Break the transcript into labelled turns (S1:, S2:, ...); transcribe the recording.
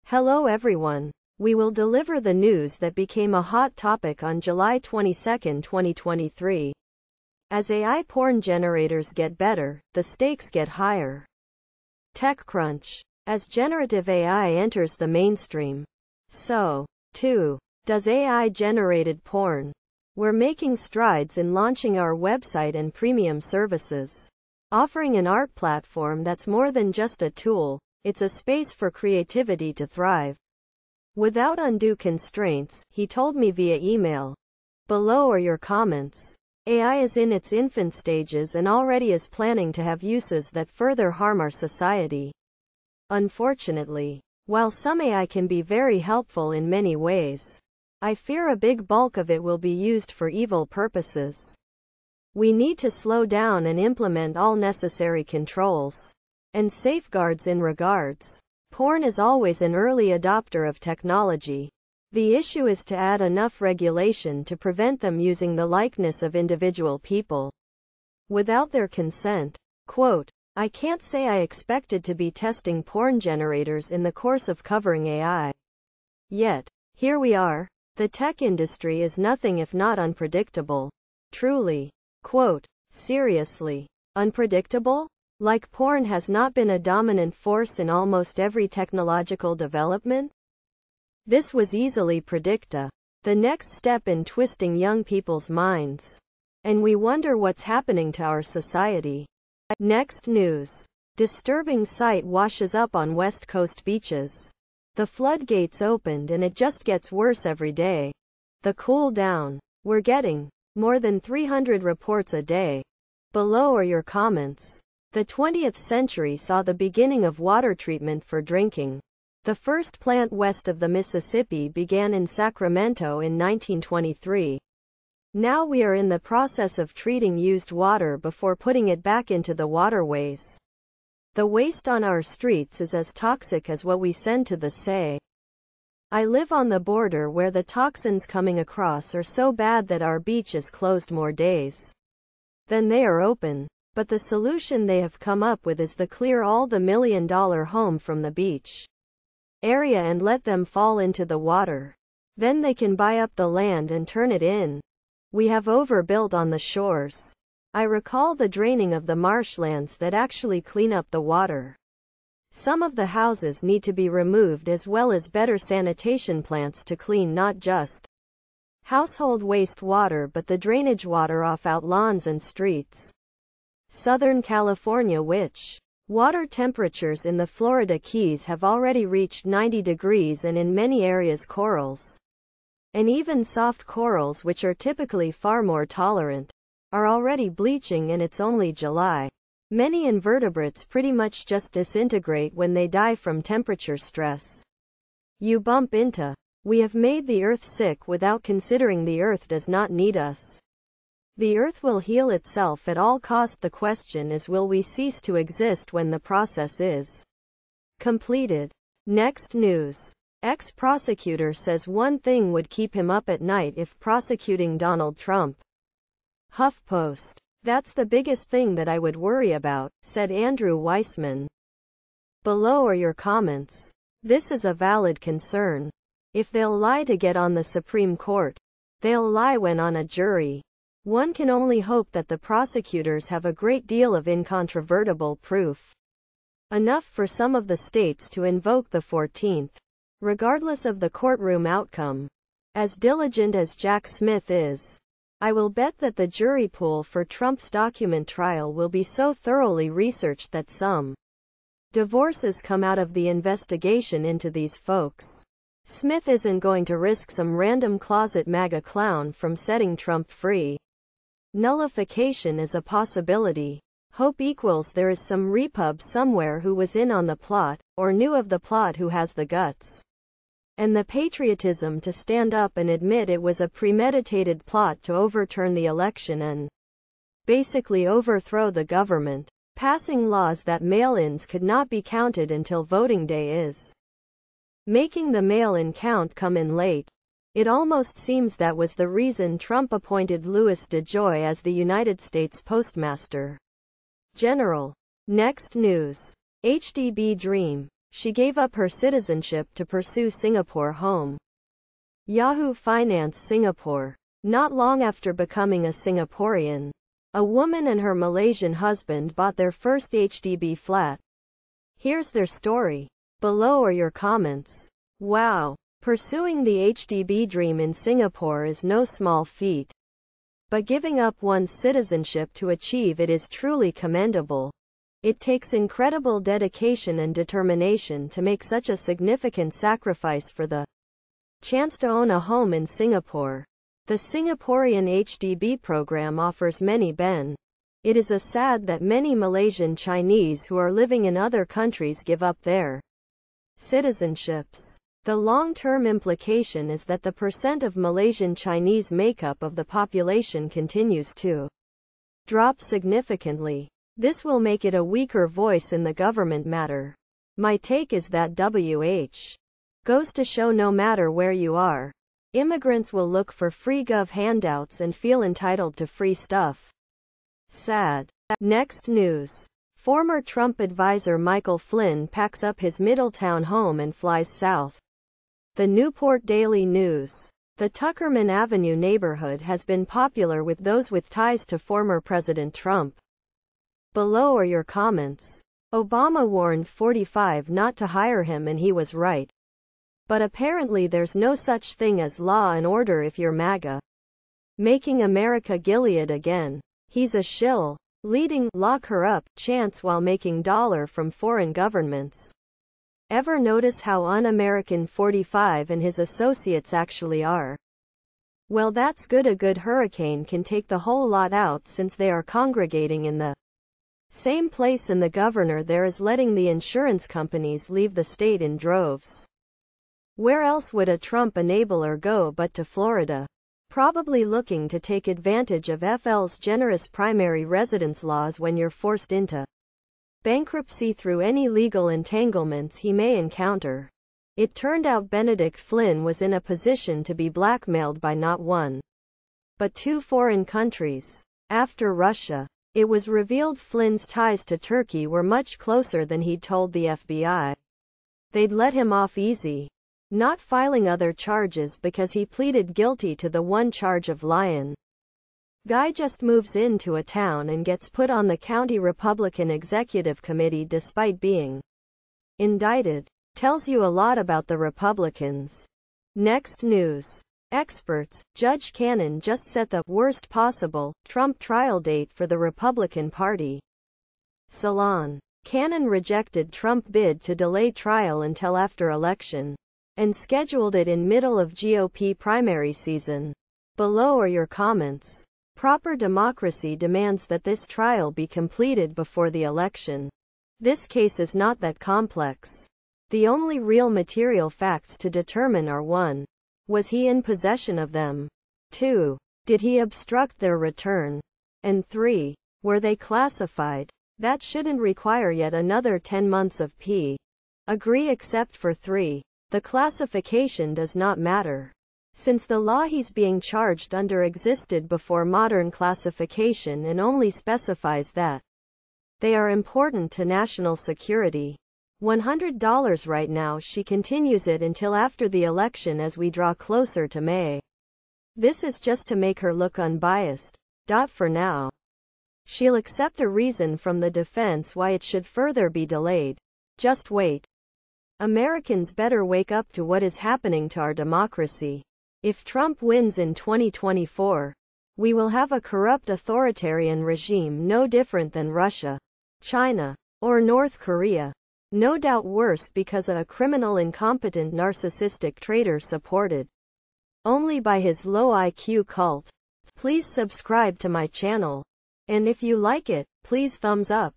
S1: Hello everyone. We will deliver the news that became a hot topic on July 22, 2023. As AI porn generators get better, the stakes get higher. TechCrunch. As generative AI enters the mainstream, so, too, does AI-generated porn. We're making strides in launching our website and premium services, offering an art platform that's more than just a tool. It's a space for creativity to thrive. Without undue constraints, he told me via email. Below are your comments. AI is in its infant stages and already is planning to have uses that further harm our society. Unfortunately, while some AI can be very helpful in many ways, I fear a big bulk of it will be used for evil purposes. We need to slow down and implement all necessary controls and safeguards in regards. Porn is always an early adopter of technology. The issue is to add enough regulation to prevent them using the likeness of individual people without their consent. Quote, I can't say I expected to be testing porn generators in the course of covering AI. Yet, here we are. The tech industry is nothing if not unpredictable. Truly. Quote, seriously. Unpredictable? Like porn has not been a dominant force in almost every technological development? This was easily predicted. The next step in twisting young people's minds. And we wonder what's happening to our society. Next news. Disturbing sight washes up on West Coast beaches. The floodgates opened and it just gets worse every day. The cool down. We're getting more than 300 reports a day. Below are your comments. The 20th century saw the beginning of water treatment for drinking. The first plant west of the Mississippi began in Sacramento in 1923. Now we are in the process of treating used water before putting it back into the waterways. The waste on our streets is as toxic as what we send to the sea. I live on the border where the toxins coming across are so bad that our beach is closed more days than they are open. But the solution they have come up with is to clear all the $1 million home from the beach area and let them fall into the water. Then they can buy up the land and turn it in. We have overbuilt on the shores. I recall the draining of the marshlands that actually clean up the water. Some of the houses need to be removed as well as better sanitation plants to clean not just household waste water but the drainage water off out lawns and streets. Southern California water temperatures in the Florida Keys have already reached 90 degrees and in many areas corals, and even soft corals which are typically far more tolerant, are already bleaching and it's only July. Many invertebrates pretty much just disintegrate when they die from temperature stress. You bump into. We have made the earth sick without considering the earth does not need us. The earth will heal itself at all cost. The question is, will we cease to exist when the process is completed? Next news. Ex-prosecutor says one thing would keep him up at night if prosecuting Donald Trump. HuffPost. That's the biggest thing that I would worry about, said Andrew Weissman. Below are your comments. This is a valid concern. If they'll lie to get on the Supreme Court, they'll lie when on a jury. One can only hope that the prosecutors have a great deal of incontrovertible proof. Enough for some of the states to invoke the 14th. Regardless of the courtroom outcome. As diligent as Jack Smith is, I will bet that the jury pool for Trump's document trial will be so thoroughly researched that some divorces come out of the investigation into these folks. Smith isn't going to risk some random closet MAGA clown from setting Trump free. Nullification is a possibility. Hope equals there is some repub somewhere who was in on the plot, or knew of the plot, who has the guts and the patriotism to stand up and admit it was a premeditated plot to overturn the election and basically overthrow the government, passing laws that mail-ins could not be counted until voting day is making the mail-in count come in late. It almost seems that was the reason Trump appointed Louis DeJoy as the United States Postmaster General. Next news. HDB Dream. she gave up her citizenship to pursue Singapore home. Yahoo Finance Singapore. Not long after becoming a Singaporean, a woman and her Malaysian husband bought their first HDB flat. Here's their story. Below are your comments. Wow. Pursuing the HDB dream in Singapore is no small feat. But giving up one's citizenship to achieve it is truly commendable. It takes incredible dedication and determination to make such a significant sacrifice for the chance to own a home in Singapore. The Singaporean HDB program offers many benefits. It is sad that many Malaysian Chinese who are living in other countries give up their citizenships. The long-term implication is that the percent of Malaysian Chinese makeup of the population continues to drop significantly. This will make it a weaker voice in the government matter. My take is that WH goes to show no matter where you are, immigrants will look for free gov handouts and feel entitled to free stuff. Sad. Next news. Former Trump advisor Michael Flynn packs up his Middletown home and flies south. The Newport Daily News. The Tuckerman Avenue neighborhood has been popular with those with ties to former President Trump. Below are your comments. Obama warned 45 not to hire him and he was right. But apparently there's no such thing as law and order if you're MAGA. Making America Gilead again. He's a shill. Leading lock her up chants while making dollar from foreign governments. Ever notice how un-American 45 and his associates actually are? Well, that's good. A good hurricane can take the whole lot out since they are congregating in the same place, and the governor there is letting the insurance companies leave the state in droves. Where else would a Trump enabler go but to Florida? Probably looking to take advantage of FL's generous primary residence laws when you're forced into bankruptcy through any legal entanglements he may encounter. It turned out Benedict Flynn was in a position to be blackmailed by not one, but two foreign countries. After Russia, it was revealed Flynn's ties to Turkey were much closer than he'd told the FBI. They'd let him off easy, not filing other charges because he pleaded guilty to the one charge of lying. Guy just moves into a town and gets put on the county Republican executive committee despite being indicted. Tells you a lot about the Republicans. Next news. Experts. Judge Cannon just set the worst possible Trump trial date for the Republican Party. Salon. Cannon rejected Trump bid to delay trial until after election and scheduled it in middle of GOP primary season. Below are your comments. Proper democracy demands that this trial be completed before the election. This case is not that complex. The only real material facts to determine are 1. Was he in possession of them? 2. Did he obstruct their return? And 3. Were they classified? That shouldn't require yet another 10 months of agree except for 3. The classification does not matter, since the law he's being charged under existed before modern classification and only specifies that they are important to national security. $100 right now. She continues it until after the election as we draw closer to May. This is just to make her look unbiased. For now, she'll accept a reason from the defense why it should further be delayed. Just wait. Americans better wake up to what is happening to our democracy. If Trump wins in 2024, we will have a corrupt authoritarian regime no different than Russia, China, or North Korea. No doubt worse because of a criminal, incompetent, narcissistic traitor supported only by his low IQ cult. Please subscribe to my channel. And if you like it, please thumbs up.